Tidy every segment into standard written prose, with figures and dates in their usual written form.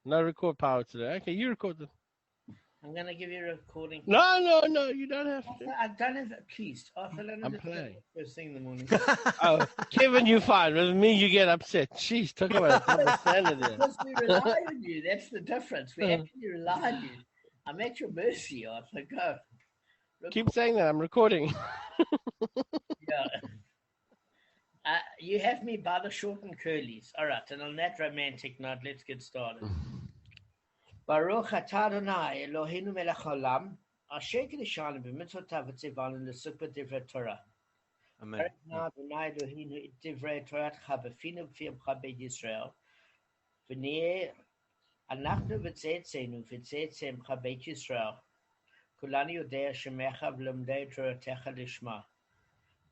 No record power today. Okay, you record the. I'm going to give you a recording. No, you don't have to. I don't have that. Please, Arthur, I'm playing. First thing in the morning. Oh, Kevin, you're fine. With me, you get upset. Jeez, talk about a double standard there. Because we rely on you. That's the difference. We actually rely on you. I'm at your mercy, Arthur. Go. Keep saying that. I'm recording. Yeah. You have me by the short and curlies. All right, and on that romantic note, let's get started. Baruch atah Adonai Eloheinu melech haolam, asher kiddushanu b'mitzvotav v'tzivanim l'sukot divrei Torah. Amen. Adonai Eloheinu et divrei Toratcha b'finu b'fiimcha beit Yisrael, v'niyeh אנחנו וצאצאינו וצאצאימך בית ישראל, כולנו יודע שמך ולומדי תורתך לשמה.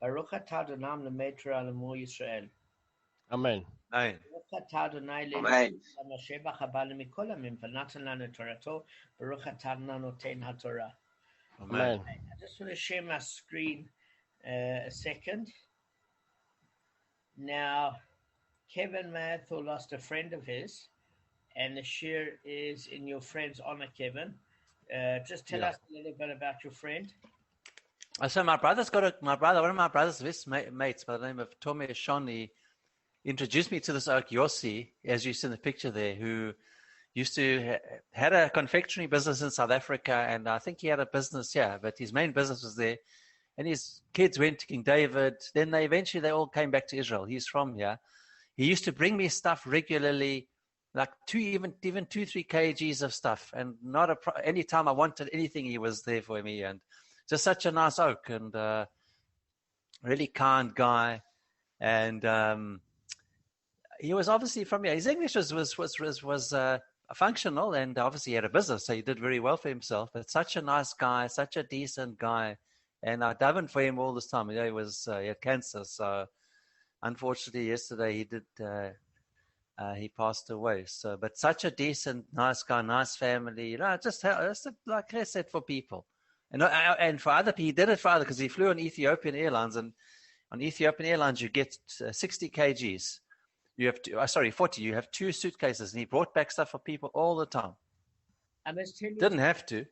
ברוך אתה אדוני מלמד תורה לעמו ישראל. Amen. ברוך אתה אדוני למשה הבא מכל עמים ונתן לנו תורתו, ברוך אתה אדוני נותן התורה. Amen. I just want to share my screen a second. Now, Kevin Mathor lost a friend of his, and the share is in your friend's honor, Kevin. Just tell us a little bit about your friend. So one of my brother's mates by the name of Tome Shoni introduced me to this oak Yossi, as you see in the picture there, who used to had a confectionery business in South Africa, and I think he had a business here, but his main business was there. And his kids went to King David. Then they all came back to Israel. He's from here. He used to bring me stuff regularly, like 3 kgs of stuff, and any time I wanted anything, he was there for me, and just such a nice oak, and really kind guy, and he was obviously from here. His English was functional, and obviously he had a business, so he did very well for himself. But such a nice guy, such a decent guy, and I davened for him all this time. He had cancer, so unfortunately yesterday he did. He passed away. So, but such a decent, nice guy, nice family. Just like I said, for people, and for other people, he did it for others because he flew on Ethiopian Airlines, and on Ethiopian Airlines you get 60 kgs. You have 40. You have 2 suitcases, and he brought back stuff for people all the time. I must tell you, didn't have to,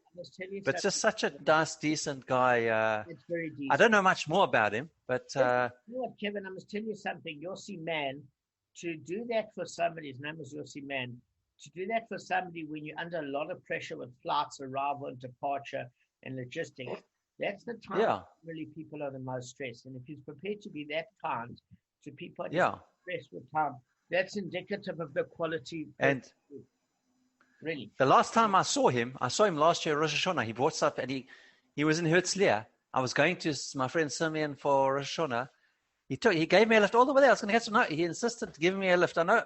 but just such a nice, decent guy. It's very decent. I don't know much more about him, but you know what, Kevin? I must tell you something. Yossi Man. To do that for somebody, his name is Yossi Man, to do that for somebody when you're under a lot of pressure with flights, arrival and departure and logistics, that's the time really people are the most stressed. And if he's prepared to be that kind to people stressed with time, that's indicative of the quality. And really, the last time I saw him last year, Rosh Hashanah. He brought stuff, and he was in Herzliya. I was going to my friend Simeon for Rosh Hashanah. He gave me a lift all the way there. I was going to get some. No, he insisted to give me a lift. I know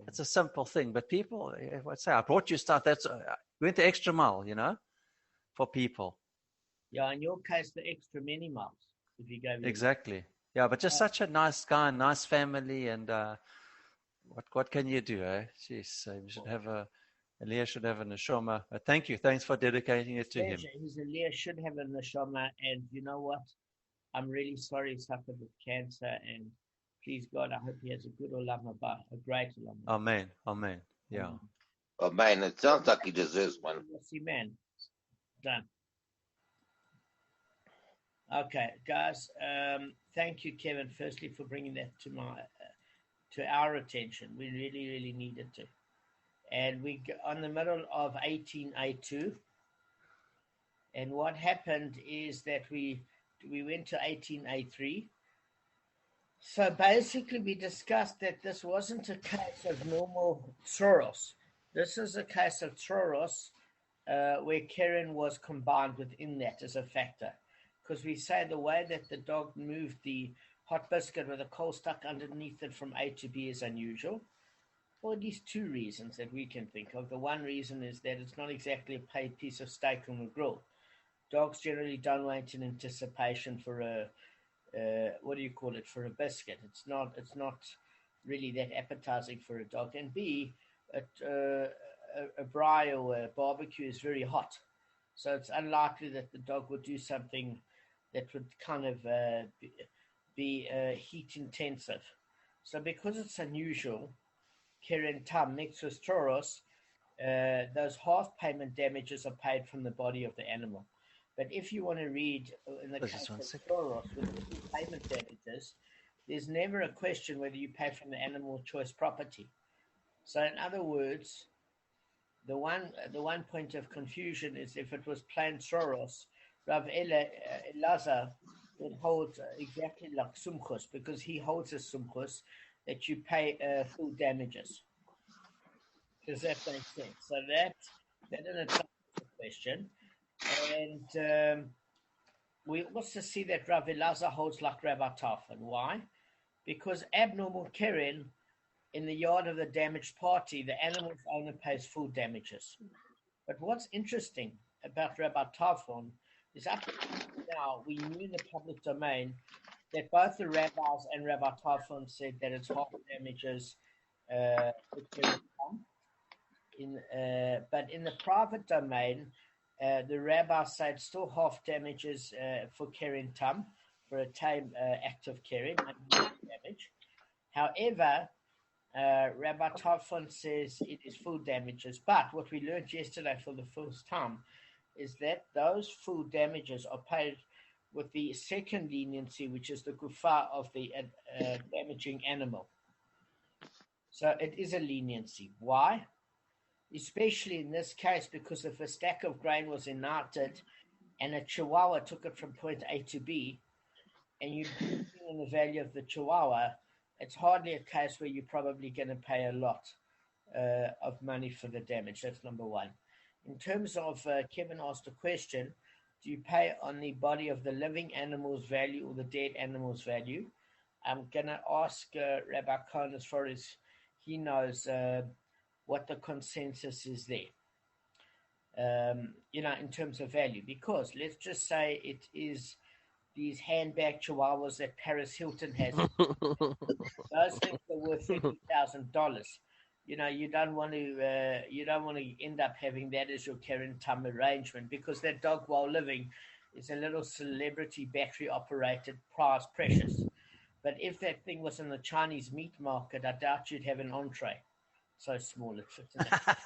it's a simple thing, but people, I brought you stuff. We went the extra mile, for people. Yeah, in your case, the extra many miles. If you gave me exactly. Yeah, but just such a nice guy, nice family, and what can you do? Jeez, we should have Leah should have a neshama. But thank you. Thanks for dedicating it to him. His Leah should have a neshama, and you know what? I'm really sorry he suffered with cancer, and please God, I hope he has a good olam haba, a great olam haba. Amen. Yeah. Amen. It sounds like he deserves one. See, man. Done. Okay, guys. Thank you, Kevin. Firstly, for bringing that to our attention. We really, really needed to. And we on the middle of 1882, and what happened is that we went to 1883. So basically we discussed that this wasn't a case of normal Tzoros. This is a case of Tzoros where Keren was combined within that as a factor. Because we say the way that the dog moved the hot biscuit with a coal stuck underneath it from A to B is unusual. For at least 2 reasons that we can think of. The one reason is that it's not exactly a paid piece of steak on the grill. Dogs generally don't wait in anticipation for for a biscuit. It's not really that appetizing for a dog. And B, a braai or a barbecue is very hot. So it's unlikely that the dog would do something that would kind of be heat intensive. So because it's unusual, keren tam mixed with toros, those half payment damages are paid from the body of the animal. But if you want to read in the case of toros with the full payment damages, there's never a question whether you pay from the animal choice property. So in other words, the one point of confusion is if it was plain toros, Rav Elazar would hold exactly like sumchus, because he holds a sumchus that you pay full damages. Does that make sense? So that in itself is a question. And we also see that Rav Elazar holds like Rabbi Tarfon. Why? Because abnormal keren in the yard of the damaged party, the animal's owner pays full damages. But what's interesting about Rabbi Tarfon is up to now we knew in the public domain that both the rabbis and Rabbi Tarfon said that it's half damages but in the private domain, the rabbis say it's still half damages for keren tam, for a tame active keren, damage. However, Rabbi Tarfon says it is full damages. But what we learned yesterday for the first time is that those full damages are paid with the second leniency, which is the gufa of the damaging animal. So it is a leniency. Why? Especially in this case, because if a stack of grain was ignited and a chihuahua took it from point A to B, and you're in the value of the chihuahua, it's hardly a case where you're probably going to pay a lot of money for the damage. That's number one. In terms of, Kevin asked a question, do you pay on the body of the living animal's value or the dead animal's value? I'm going to ask Rabbi Cohen as far as he knows what the consensus is there, in terms of value. Because let's just say it is these handbag chihuahuas that Paris Hilton has. Those things are worth $50,000. You don't want to end up having that as your keren tam arrangement, because that dog, while living, is a little celebrity battery operated prize precious. But if that thing was in the Chinese meat market, I doubt you'd have an entree. So small it fits in there.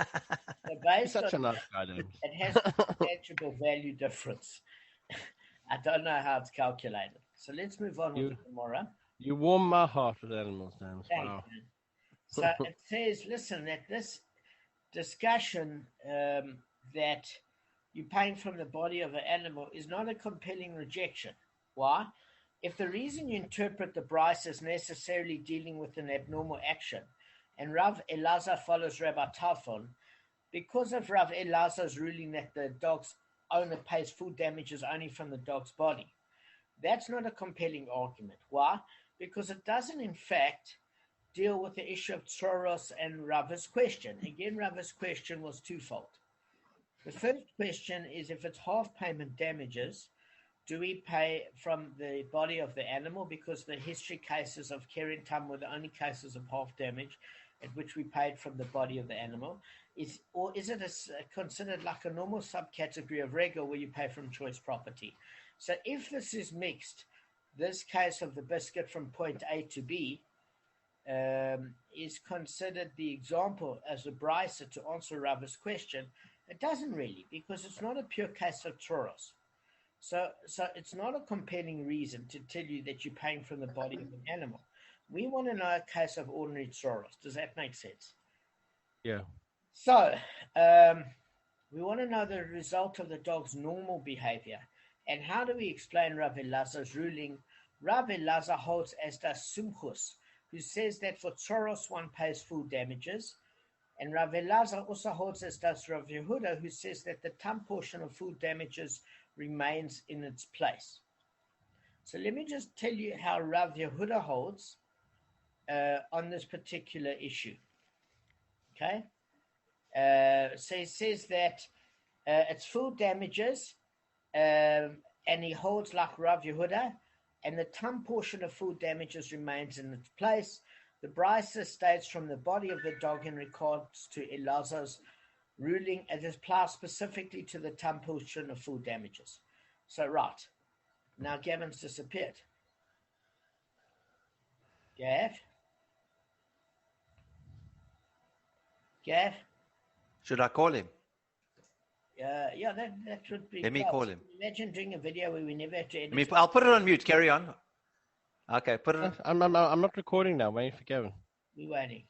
So based Such a on nice guy, Damon. it has a tangible value difference. I don't know how it's calculated. So let's move on with the Gemara. You warm my heart with animals, Damon. Wow. Thank you. So it says, listen, that this discussion that you're paying from the body of an animal is not a compelling rejection. Why? If the reason you interpret the Bryce as necessarily dealing with an abnormal action, and Rav Elazar follows Rabbi Tarfon, because of Rav Elazar's ruling that the dog's owner pays full damages only from the dog's body, that's not a compelling argument. Why? Because it doesn't, in fact, deal with the issue of Tzoros and Rav's question. Again, Rav's question was twofold. The first question is, if it's half payment damages, do we pay from the body of the animal? Because the history cases of keren tam were the only cases of half damage at which we paid from the body of the animal. Is it considered like a normal subcategory of regel where you pay from choice property? So if this is mixed, this case of the biscuit from point A to B is considered the example as a brisa to answer Rav's question. It doesn't really, because it's not a pure case of Tzoros. So it's not a compelling reason to tell you that you're paying from the body of an animal. We want to know a case of ordinary Tzoros. Does that make sense? Yeah. So we want to know the result of the dog's normal behavior. And how do we explain Rav Elazar's ruling? Rav Elazar holds as does Sumchus, who says that for Tzoros one pays full damages. And Rav Elazar also holds as does Rav Yehuda, who says that the tam portion of full damages remains in its place. So let me just tell you how Rav Yehuda holds on this particular issue. Okay? So he says that it's full damages, and he holds like Rav Yehuda, and the tam portion of full damages remains in its place. The brisa states from the body of the dog in regards to Elazar's ruling, it applies specifically to the tam portion of full damages. So, right. Now Gavin's disappeared. Gav? Gav? Should I call him? Yeah, that would be Let me close. call him. Imagine doing a video where we never have to edit. I'll put it on mute. Carry on. Okay, put it on. I'm not recording now. Waiting for Kevin. We're waiting.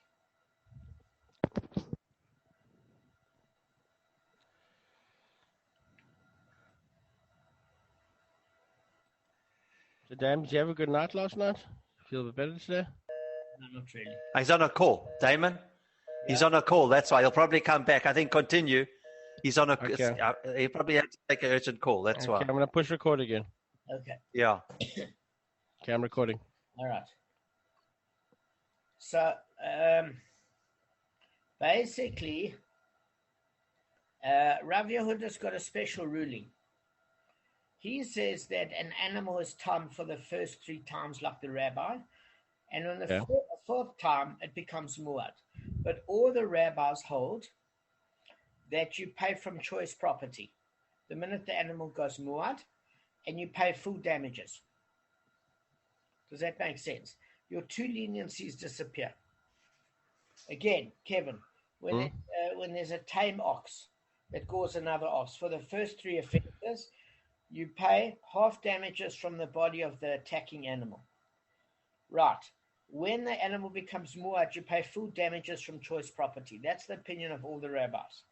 So, Dan, did you have a good night last night? Feel a bit better today? No, not really. He's on a call. Damon? He's on a call. That's why. He'll probably come back. I think continue. He's on a... Okay. He probably had to take an urgent call. That's why. I'm going to push record again. Okay. Yeah. Okay, I'm recording. All right. So, basically, Rav Yehuda's got a special ruling. He says that an animal is timed for the first 3 times like the rabbi, and on the fourth time, it becomes muad. But all the rabbis hold that you pay from choice property the minute the animal goes muad, and you pay full damages. Does that make sense? Your 2 leniencies disappear. Again, Kevin, when there's a tame ox that gores another ox, for the first 3 offenses, you pay half damages from the body of the attacking animal. Right. When the animal becomes muad, you pay full damages from choice property. That's the opinion of all the rabbis.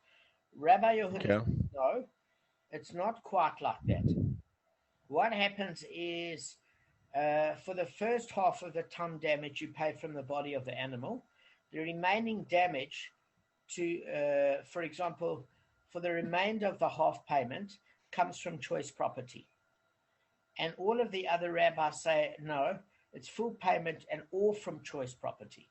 Rabbi Yehuda, no, it's not quite like that. What happens is, for the first half of the ton damage, you pay from the body of the animal. The remaining damage for example, for the remainder of the half payment comes from choice property. And all of the other rabbis say, no, it's full payment and all from choice property.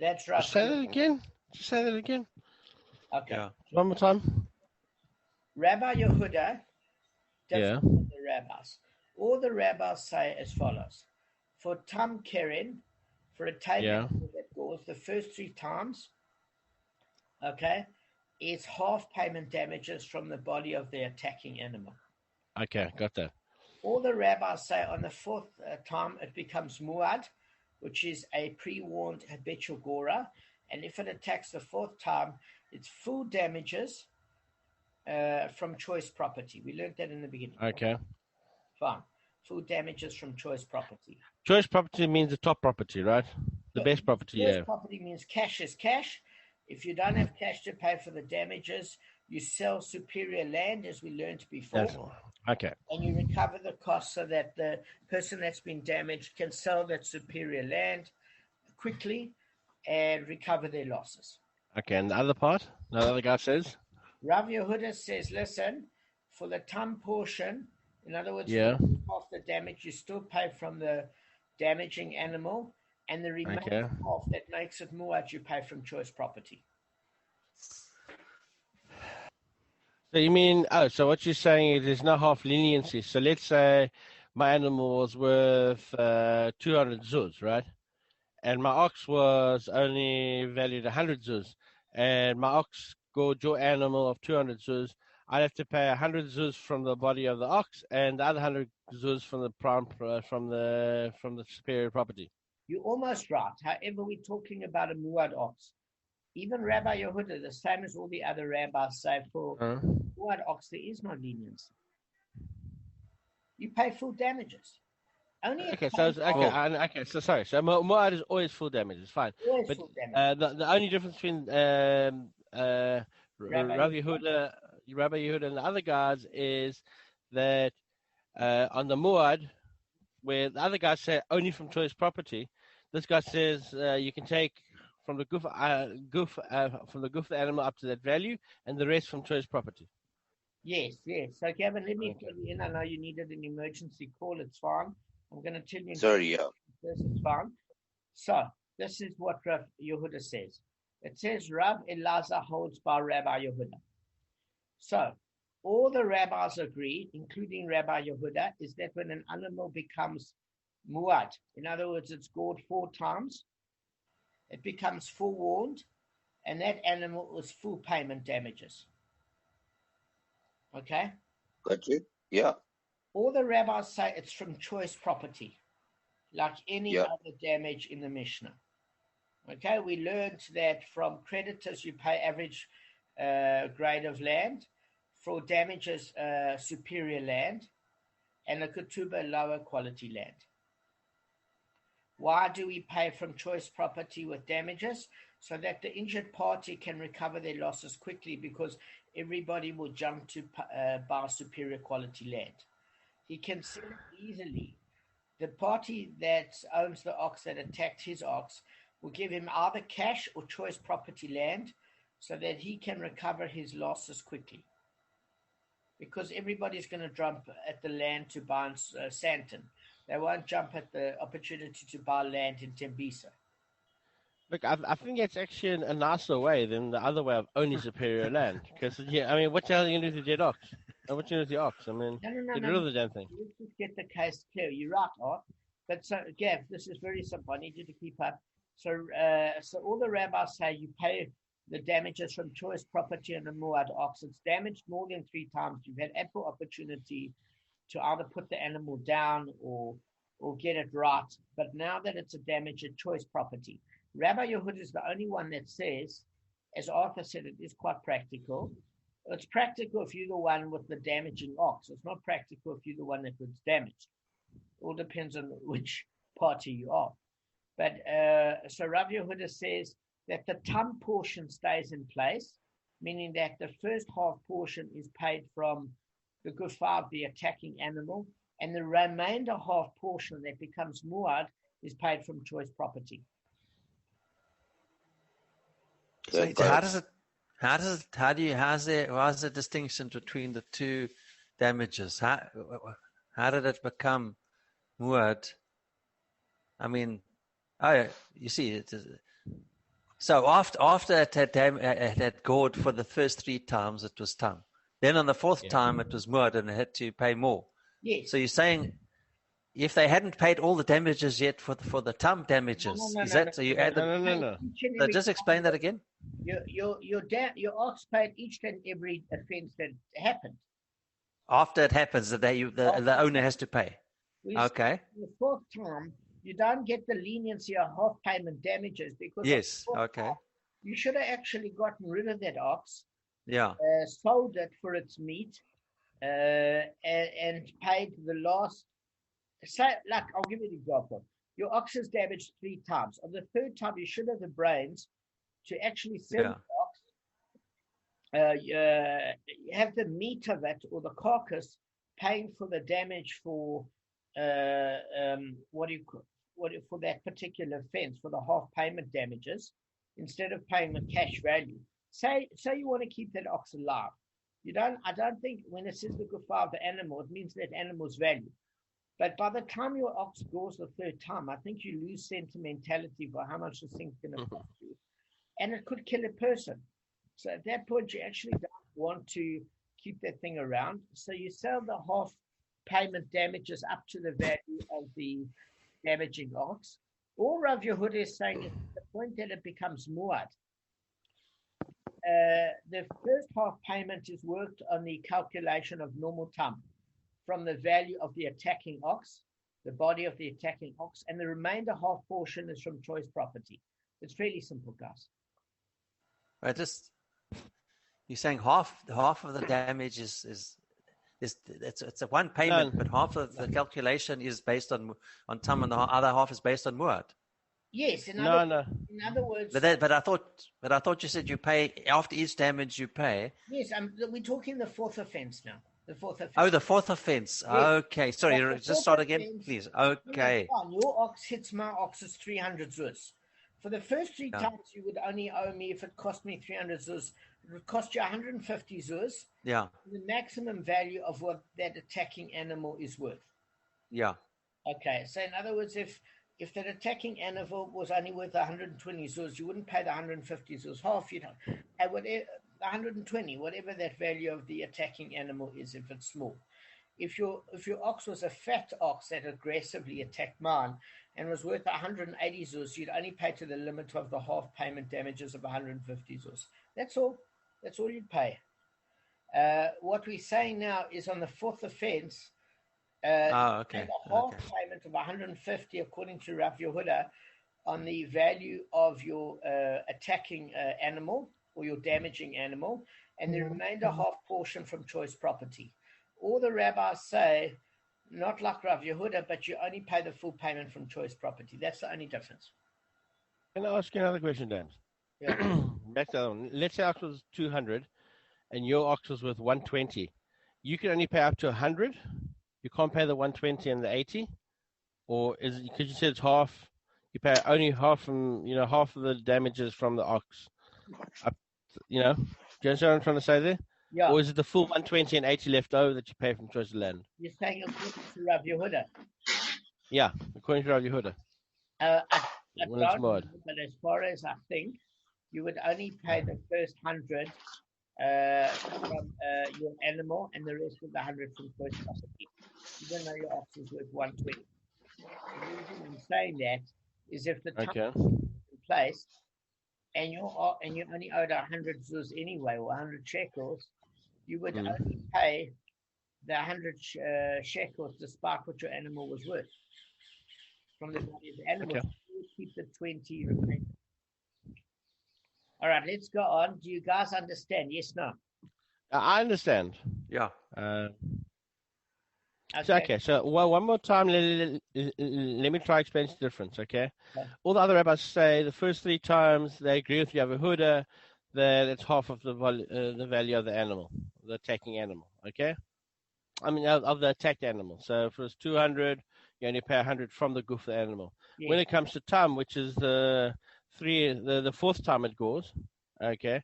That's right. Say that again. Just say that again. Okay. Yeah. One more time. Rabbi Yehuda, Yeah. the rabbis. All the rabbis say as follows. For Tam Keren, for a tame animal that goes the first 3 times, okay, it's half payment damages from the body of the attacking animal. Okay, got that. All the rabbis say on the 4th time it becomes muad, which is a pre-warned habitual gora, and if it attacks the 4th time, it's full damages from choice property. We learned that in the beginning. Okay. Fine. Full damages from choice property. Choice property means the top property, right? The best property you Choice have. property means cash is cash. If you don't have cash to pay for the damages, you sell superior land, as we learned before. Okay. And you recover the cost so that the person that's been damaged can sell that superior land quickly and recover their losses. Okay, and the other part? The other guy says? Rav Yehuda says, listen, for the tam portion, in other words, Yeah. half the damage, you still pay from the damaging animal, and the remaining half that makes it muad, you pay from choice property. So you mean, so what you're saying is there's no half leniency. So let's say my animal was worth 200 zuz, right? And my ox was only valued 100 zuz. And my ox gored your animal of 200 zuz. I'd have to pay 100 zuz from the body of the ox and the other 100 zuz from the superior property. You're almost right. However, we're talking about a muad ox. Even Rabbi Yehuda, the same as all the other rabbis, say for muad ox, there is no leniency. You pay full damages. Only So sorry. So muad is always full damage. It's fine. Always but full damage. the only difference between Rabbi Yehuda and the other guys is that on the muad, where the other guys say only from choice property, this guy says you can take from the goof of the animal up to that value, and the rest from choice property. Yes. So Gavin, let me fill you in. I know you needed an emergency call. It's fine. I'm going to tell you. Sorry, yeah. This is fine. So this is what Rav Yehuda says. It says Rav Elazar holds by Rabbi Yehuda. So all the rabbis agree, including Rabbi Yehuda, is that when an animal becomes muad, in other words, it's gored 4 times, it becomes forewarned, and that animal is full payment damages. Okay? Got you? Yeah. All the rabbis say it's from choice property, like any other damage in the Mishnah. Okay, we learned that from creditors you pay average grade of land, for damages superior land, and a ketubah lower quality land. Why do we pay from choice property with damages? So that the injured party can recover their losses quickly, because everybody will jump to buy superior quality land. He can sell it easily. The party that owns the ox that attacked his ox will give him either cash or choice property land, so that he can recover his losses quickly. Because everybody's going to jump at the land to buy in Santon. They won't jump at the opportunity to buy land in Tembisa. Look, I think it's actually a nicer way than the other way of owning superior land. Because, yeah, I mean, what the hell are you going to do with the dead ox? What you do with the ox? I mean, get rid of the damn thing. Let's just get the case clear. You're right, Art. But so, Gav, this is very simple. I need you to keep up. So all the rabbis say you pay the damages from choice property on a muad ox. It's damaged more than 3 times. You've had ample opportunity to either put the animal down or get it right. But now that it's a damaged choice property, Rabbi Yehud is the only one that says, as Arthur said, it is quite practical. It's practical if you're the one with the damaging ox. It's not practical if you're the one that was damaged. It all depends on which party you are. But so Rabbi Yehuda says that the tam portion stays in place, meaning that the first half portion is paid from the gufar, the attacking animal, and the remainder half portion that becomes muad is paid from choice property. So how's the distinction between the two damages? How did it become muad? I mean, you see, so after it had gored for the first 3 times, it was tam. Then on the 4th time, it was muad, and it had to pay more. Yes. So you're saying, if they hadn't paid all the damages yet for the tam damages, so you add No. So just explain that again. Your ox paid each and every offense that happened. After it happens, the owner has to pay. Okay. The 4th time, you don't get the leniency of half payment damages, because okay. You should have actually gotten rid of that ox. Yeah. Sold it for its meat, and paid the last. Say, like, I'll give you an example. Your ox is damaged 3 times. On the 3rd time, you should have the brains to actually sell the ox. You have the meat of it, or the carcass, paying for the damage for for that particular offense, for the half payment damages, instead of paying the cash value. Say you want to keep that ox alive. I don't think when it says the gufar of the animal, it means that animal's value. But by the time your ox goes the 3rd time, I think you lose sentimentality for how much this thing's going to cost you. And it could kill a person. So at that point, you actually don't want to keep that thing around. So you sell the half payment damages up to the value of the damaging ox. All Rav Yehuda is saying is the point that it becomes muad. The first half payment is worked on the calculation of normal tam, from the value of the attacking ox, the body of the attacking ox, and the remainder half portion is from choice property. It's fairly simple, guys. You're saying half of the damage is it's a one payment, but half of the calculation is based on tam, and the other half is based on muad. Yes. In other words. But I thought you said you pay after each damage. You pay. Yes, we're talking the 4th offense now. The 4th offense. Oh, the 4th offense. Yes. Okay, sorry. Just start again, please. Okay. Your ox hits my ox's 300 zuz. For the first 3 times, you would only owe me, if it cost me 300 zuz, it would cost you 150 zuz. Yeah. The maximum value of what that attacking animal is worth. Yeah. Okay. So in other words, if that attacking animal was only worth 120 zuz, you wouldn't pay the 150 zuz half. You'd pay whatever, 120, whatever that value of the attacking animal is, if it's small. If your ox was a fat ox that aggressively attacked mine and was worth 180 zuz, you'd only pay to the limit of the half payment damages of 150 zuz. That's all. That's all you'd pay. What we're saying now is on the 4th offense, okay. the half payment of 150, according to Rav Yehuda, on the value of your attacking animal or your damaging animal, and the remainder half portion from choice property. All the rabbis say, not like Rav Yehuda, but you only pay the full payment from choice property. That's the only difference. Can I ask you another question, Dan? Yeah. Back to that one. Let's say ox was 200 and your ox was worth 120. You can only pay up to 100. You can't pay the 120 and the 80, or is it because you said it's half? You pay only half from half of the damages from the ox. Up, do you understand what I'm trying to say there? Yeah. Or is it the full 120 and 80 left over that you pay from choice of land? You're saying according to Rav Yehuda. Yeah, according to Rav Yehuda. I When it's don't mod. know, but as far as I think, you would only pay the first 100 from your animal, and the rest of the 100 from choice property. Even though your ox is worth 120. The reason I'm saying that is if the time is in place, and you only owed 100 zuz anyway, or 100 shekels, you would only pay the 100 shekels despite what your animal was worth. From the body of the animal, you would keep the 20 remaining. All right, let's go on. Do you guys understand? Yes, no? I understand. Yeah. Okay. So one more time, let me try to explain the difference, okay? All the other rabbis say the first 3 times they agree with Yehuda that it's half of the value of the animal, the attacking animal, okay? I mean, of the attacked animal. So if it was 200, you only pay 100 from the goof of the animal. Yes. When it comes to tam, which is the 4th time it goes, okay,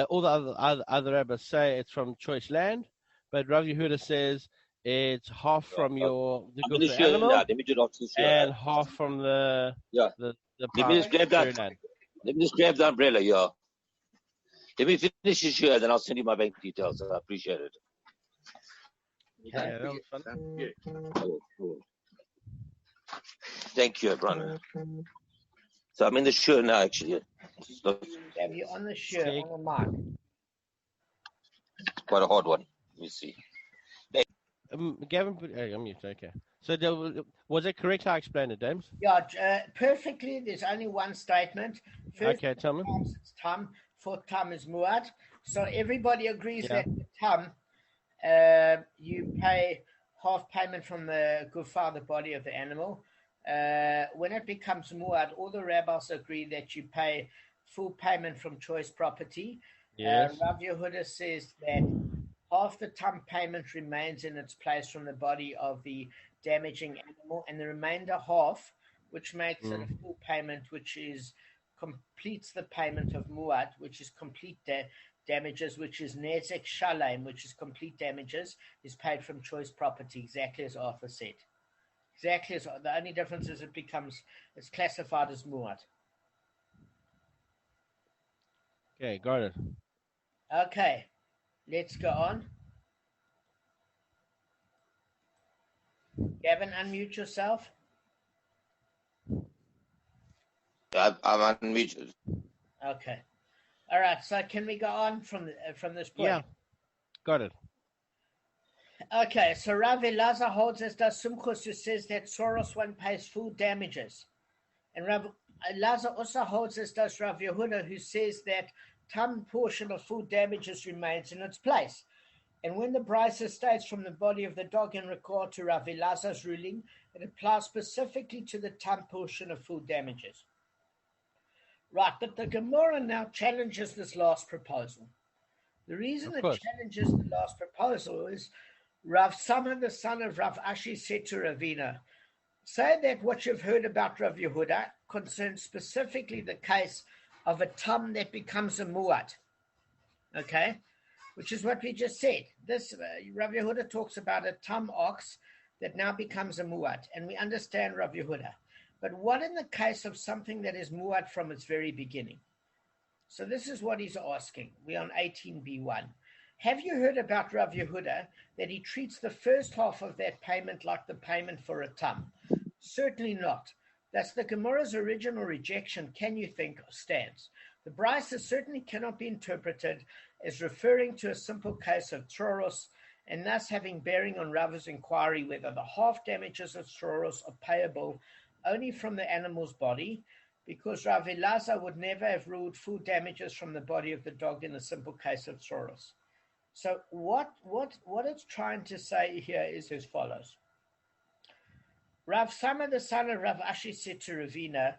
all the other rabbis say it's from choice land, but Rav Yehuda says it's half from the goof of the animal and half from the Let me just grab that. land. Let me just grab the umbrella, yeah. Let me finish this here, then I'll send you my bank details. I appreciate it. Yeah, that was fun. Thank you, brother. So I'm in the shirt now, actually. Have you on the shirt, on the mark? Quite a hard one. Let me see. Gavin, I'm mute. Okay. So was it correct how I explained it, James? Yeah, perfectly. There's only one statement. First, okay, tell me. It's tam. 4th time is muad. So everybody agrees that the tam, you pay half payment from the gufa, the body of the animal. When it becomes muad, all the rabbis agree that you pay full payment from choice property. Yes. Rav Yehuda says that half the tam payment remains in its place from the body of the damaging animal, and the remainder half, which makes it a full payment, which completes the payment of muad, which is complete damages, which is nezek shalem, which is complete damages, is paid from choice property, exactly as Arthur said. Exactly as the only difference is it's classified as muad. Okay, got it. Okay, let's go on. Gavin, unmute yourself. I'm unmuted. Okay. All right. So can we go on from this point? Yeah. Got it. Okay. So Rav Elazar holds as does Sumchus, who says that Soros one pays full damages, and Rav Elazar also holds as does Rav Yehuda, who says that some portion of full damages remains in its place. And when the Brisa states from the body of the dog in regard to Rav Elazar's ruling, it applies specifically to the tam portion of full damages. Right, but the Gemara now challenges this last proposal. The reason it challenges the last proposal is Rav Sama, the son of Rav Ashi, said to Ravina, say that what you've heard about Rav Yehuda concerns specifically the case of a tam that becomes a muad. Okay? Which is what we just said. This Rav Yehuda talks about a tam ox that now becomes a muad, and we understand Rav Yehuda. But what in the case of something that is muad from its very beginning? So this is what he's asking. We're on 18b1. Have you heard about Rav Yehuda that he treats the first half of that payment like the payment for a tam? Certainly not. That's the Gemara's original rejection, can you think, stands. The Brisa certainly cannot be interpreted as referring to a simple case of troros, and thus having bearing on Rav's inquiry whether the half damages of troros are payable only from the animal's body, because Rav Elazar would never have ruled food damages from the body of the dog in the simple case of tzoros. So what it's trying to say here is as follows. Rav Sama, the son of Rav Ashi, said to Ravina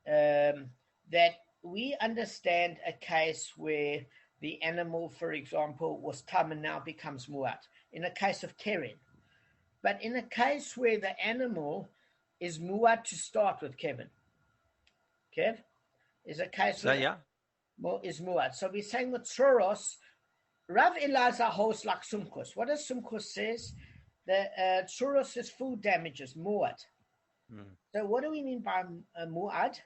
that we understand a case where the animal, for example, was tam and now becomes muat, in a case of keren. But in a case where the animal is muat to start with, Kevin, Kev, is a case where is muat. So we're saying with tzoros, Rav Elazar holds like sumkus. What does sumkus says? The tzoros is food damages, muat. So what do we mean by muad?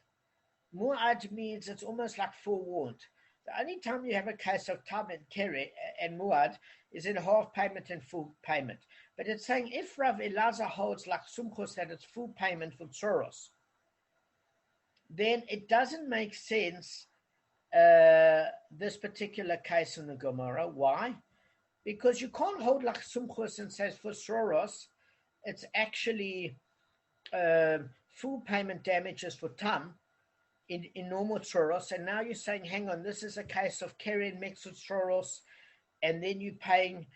Muad means it's almost like forewarned. The only time you have a case of tam and kere and muad is in half payment and full payment. But it's saying if Rav Elazar holds like sumchus that it's full payment for tzoros, then it doesn't make sense this particular case in the Gemara. Why? Because you can't hold like sumchus and says for tzoros it's actually full payment damages for tam in normal tzoros, and now you're saying, hang on, this is a case of keren mixed with tzoros, and then you're paying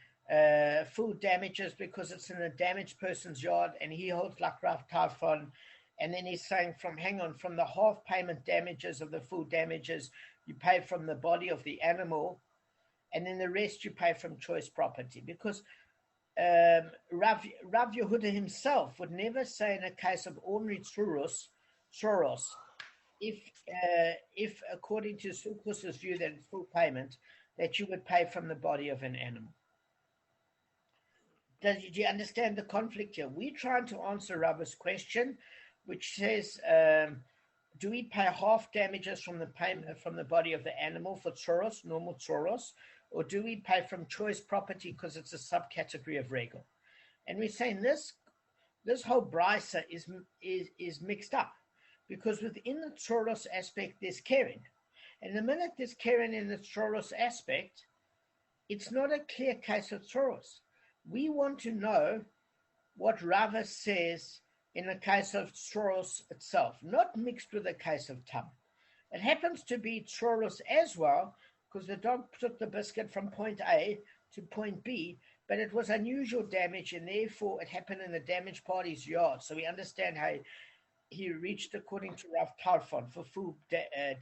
full damages because it's in a damaged person's yard, and he holds like Rav Tarfon, and then he's saying from the half payment damages of the full damages, you pay from the body of the animal, and then the rest you pay from choice property, because Rav Yehuda himself would never say in a case of ordinary tzoros, if according to Sukkos's view that it's full payment, that you would pay from the body of an animal. Do you understand the conflict here? We're trying to answer Rabba's question, which says, do we pay half damages from the payment from the body of the animal for tzoros, normal tzoros, or do we pay from choice property because it's a subcategory of regal? And we're saying this whole brisa is mixed up, because within the tzoros aspect there's keren, and the minute there's keren in the tzoros aspect, it's not a clear case of tzoros. We want to know what Rava says in the case of tzoros itself, not mixed with the case of tam. It happens to be tzoros as well, because the dog took the biscuit from point A to point B, but it was unusual damage, and therefore it happened in the damaged party's yard. So we understand how he reached according to Rav Tarfon for full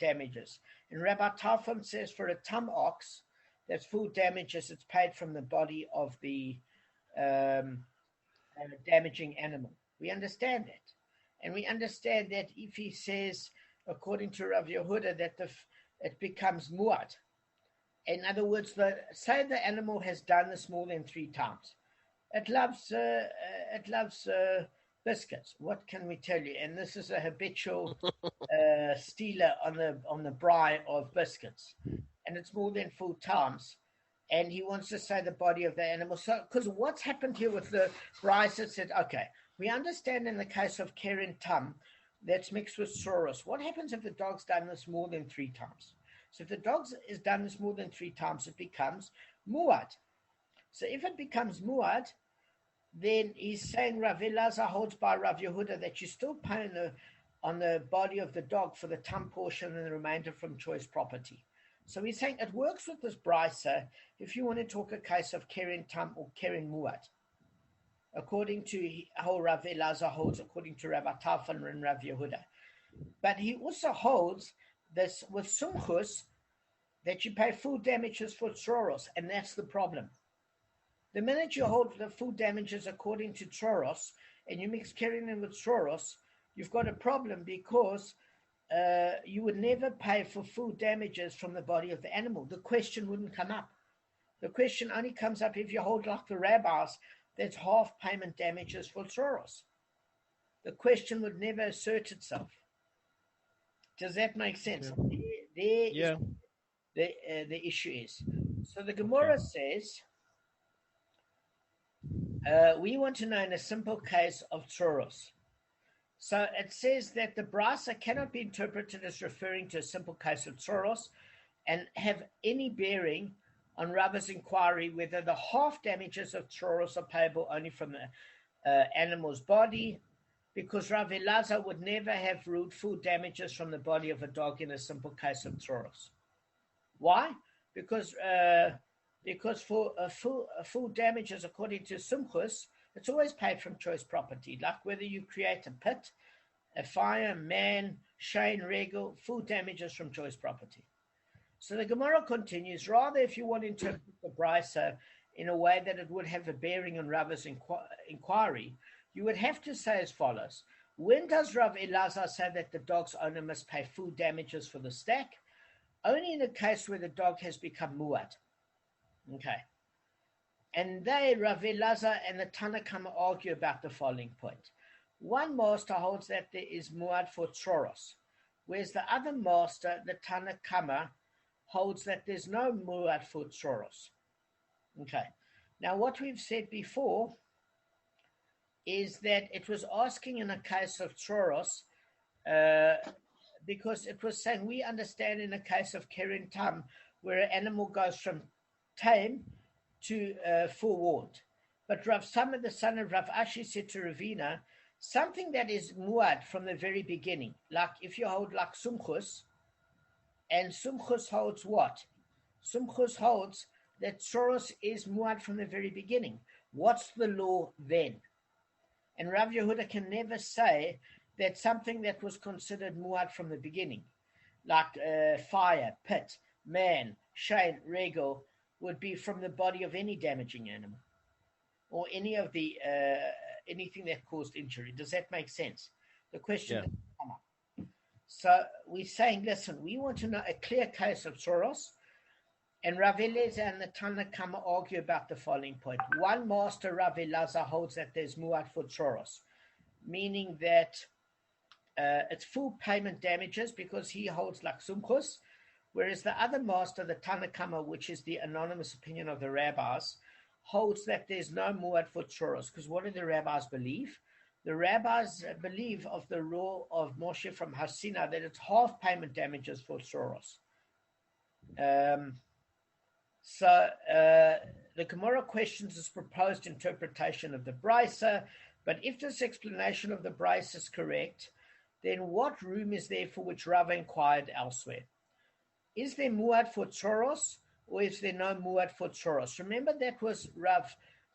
damages. And Rabbi Tarfon says for a tam ox, that's full damages, it's paid from the body of the damaging animal. We understand that. And we understand that if he says, according to Rav Yehuda, that it becomes muad. In other words, say the animal has done this more than 3 times. It loves biscuits. What can we tell you? And this is a habitual stealer on the braai of biscuits, and it's more than 4 times. And he wants to say the body of the animal. So, because what's happened here with the braai said, okay, we understand in the case of keren tam that's mixed with tzoros. What happens if the dog's done this more than 3 times? So if the dog has done this more than 3 times, it becomes muad. So if it becomes muad, then he's saying Rav Elazar holds by Rav Yehuda that you still pay on the body of the dog for the tam portion and the remainder from choice property. So he's saying it works with this brisa if you want to talk a case of keren tam or keren muad, according to how Rav Elazar holds, according to Rabbi Tarfon and Rav Yehuda. But he also holds this with sumchus, that you pay full damages for tzoros, and that's the problem. The minute you hold the full damages according to tzoros, and you mix keren in with tzoros, you've got a problem, because you would never pay for full damages from the body of the animal. The question wouldn't come up. The question only comes up if you hold like the rabbis, that's half payment damages for tzoros. The question would never assert itself. Does that make sense? Yeah. The issue is. So the Gemara says, we want to know in a simple case of tzoros. So it says that the brasa cannot be interpreted as referring to a simple case of tzoros and have any bearing on Rava's inquiry whether the half damages of tzoros are payable only from the animal's body, because Rav Elazar would never have ruled full damages from the body of a dog in a simple case of tzoros. Why? Because for a full damages, according to Sumchus, it's always paid from choice property, like whether you create a pit, a fire, man, Shane, regal, full damages from choice property. So the Gemara continues, rather if you want to interpret the brisa in a way that it would have a bearing on Rav's inquiry, you would have to say as follows. When does Rav Elazar say that the dog's owner must pay full damages for the stack? Only in a case where the dog has become muad. Okay. And Rav Elazar and the Tanna Kamma argue about the following point. One master holds that there is muad for tzoros, whereas the other master, the Tanna Kamma, holds that there's no muad for tzoros. Okay. Now, what we've said before is that it was asking in a case of tzoros, because it was saying we understand in a case of keren tam, where an animal goes from tame to forewarned. But Rav Sama, the son of Rav Ashi, said to Ravina, something that is muad from the very beginning, like if you hold like Sumchus, and Sumchus holds what? Sumchus holds that tzoros is muad from the very beginning. What's the law then? And Rav Yehuda can never say that something that was considered muad from the beginning, like fire, pit, man, shane, regal, would be from the body of any damaging animal or any of the anything that caused injury. Does that make sense? The question doesn't come up. So we're saying, listen, we want to know a clear case of tzoros, and Rav Elazar and the Tanna Kamma argue about the following point. One master, Rav Elazar, holds that there's muad for tzoros, meaning that it's full payment damages because he holds like sumchus, whereas the other master, the Tanna Kamma, which is the anonymous opinion of the rabbis, holds that there's no muad for tzoros. Because what do the rabbis believe? The rabbis believe of the rule of Moshe from Hasina that it's half payment damages for tzoros. So the Gemara questions this proposed interpretation of the brisa, but if this explanation of the brisa is correct, then what room is there for which Rava inquired elsewhere? Is there muad for tzoros, or is there no muad for tzoros? Remember, that was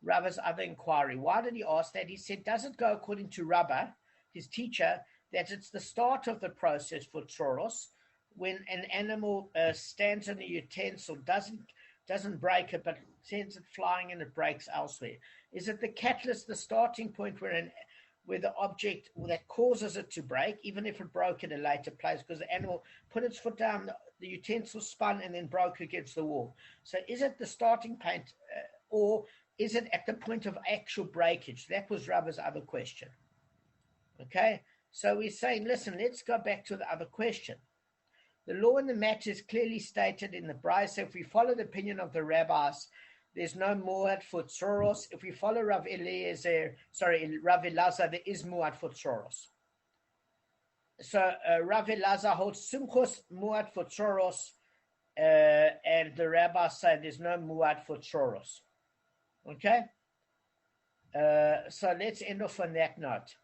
Rava's other inquiry. Why did he ask that? He said, does it go according to Rabba, his teacher, that it's the start of the process for tzoros, when an animal stands on a utensil, doesn't break it, but sends it flying and it breaks elsewhere? Is it the catalyst, the starting point where the object that causes it to break, even if it broke at a later place, because the animal put its foot down, the utensil spun and then broke against the wall? So is it the starting point, or is it at the point of actual breakage? That was Rava's other question. Okay, so we're saying, listen, let's go back to the other question. The law in the matter is clearly stated in the brisa. If we follow the opinion of the rabbis, there's no muad for tzoros. If we follow Rav Elazar, there is muad for tzoros. So Rav Elazar holds sumchus muad for tzoros, and the rabbis say there's no muad for tzoros. Okay? So let's end off on that note.